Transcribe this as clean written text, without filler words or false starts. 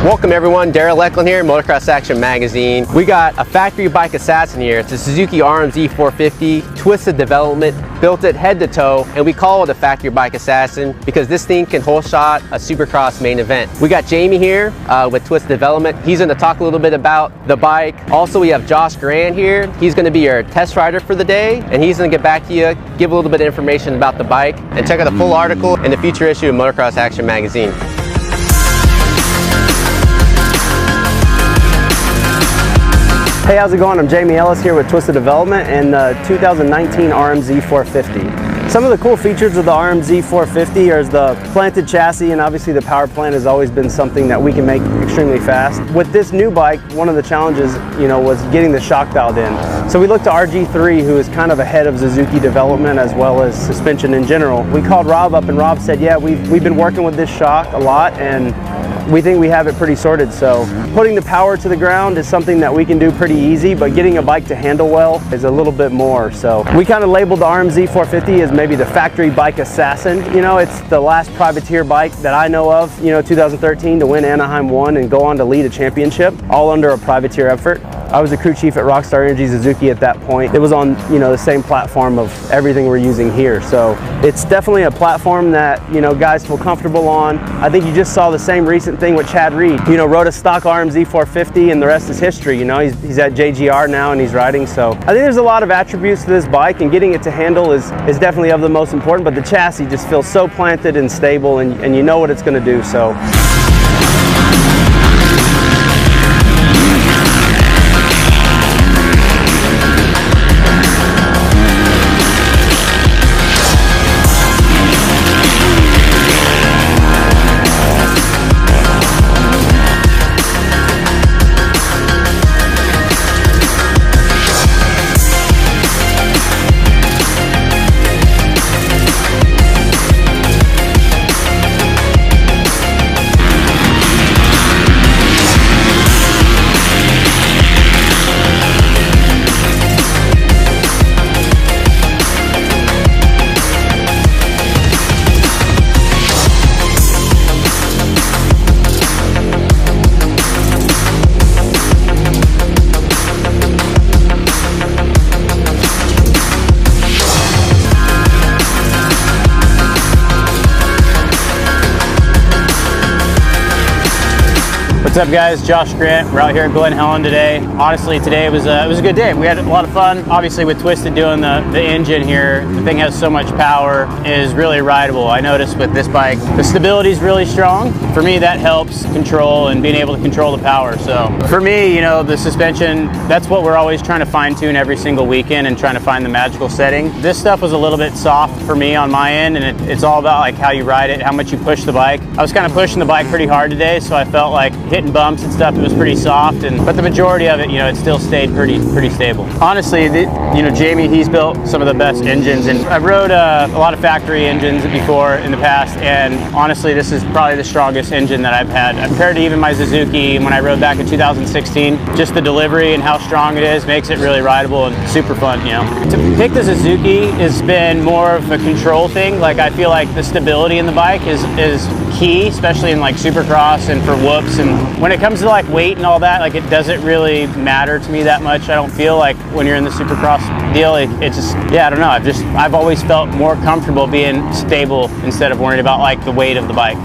Welcome everyone, Daryl Lecklin here, Motocross Action Magazine. We got a factory bike assassin here. It's a Suzuki Rmz450, twisted development, built it head to toe, and we call it a factory bike assassin because this thing can whole shot a Supercross main event. We got Jamie here with Twisted Development. He's going to talk a little bit about the bike. Also, we have Josh Grant here. He's going to be your test rider for the day, and he's going to get back to you, give a little bit of information about the bike, and check out the full article in the future issue of Motocross Action Magazine. Hey, how's it going? I'm Jamie Ellis here with Twisted Development and the 2019 Rmz450. Some of the cool features of the Rmz450 is the planted chassis, and obviously the power plant has always been something that we can make extremely fast. With this new bike, one of the challenges, was getting the shock dialed in. So we looked to RG3, who is kind of ahead of Suzuki development as well as suspension in general. We called Rob up and Rob said, yeah, we've been working with this shock a lot and we think we have it pretty sorted. So putting the power to the ground is something that we can do pretty easy, but getting a bike to handle well is a little bit more. So we kind of labeled the Rmz450 as maybe the factory bike assassin. It's the last privateer bike that I know of, 2013 to win Anaheim 1 and go on to lead a championship, all under a privateer effort. I was a crew chief at Rockstar Energy Suzuki at that point. It was on, the same platform of everything we're using here. So it's definitely a platform that, guys feel comfortable on. I think you just saw the same recent thing with Chad Reed. Rode a stock Rmz450 and the rest is history. He's at JGR now and he's riding. So I think there's a lot of attributes to this bike, and getting it to handle is definitely of the most important, but the chassis just feels so planted and stable, and you know what it's going to do. So. What's up guys, Josh Grant. We're out here at Glen Helen today. Honestly, today was a good day. We had a lot of fun. Obviously with Twisted doing the engine here, the thing has so much power, it is really rideable. I noticed with this bike, the stability is really strong. For me, that helps control and being able to control the power. So for me, the suspension, that's what we're always trying to fine tune every single weekend and trying to find the magical setting. This stuff was a little bit soft for me on my end, and it's all about like how you ride it, how much you push the bike. I was kind of pushing the bike pretty hard today, so I felt like hitting bumps and stuff, it was pretty soft, but the majority of it, it still stayed pretty stable. Honestly, Jamie, he's built some of the best engines, and I've rode a lot of factory engines before in the past, and honestly, this is probably the strongest engine that I've had. Compared to even my Suzuki when I rode back in 2016, just the delivery and how strong it is makes it really rideable and super fun, To pick the Suzuki has been more of a control thing. Like, I feel like the stability in the bike is key, especially in like Supercross and for whoops, and when it comes to like weight and all that, like it doesn't really matter to me that much. I don't feel like when you're in the Supercross deal, it just, I don't know, I've always felt more comfortable being stable instead of worrying about like the weight of the bike.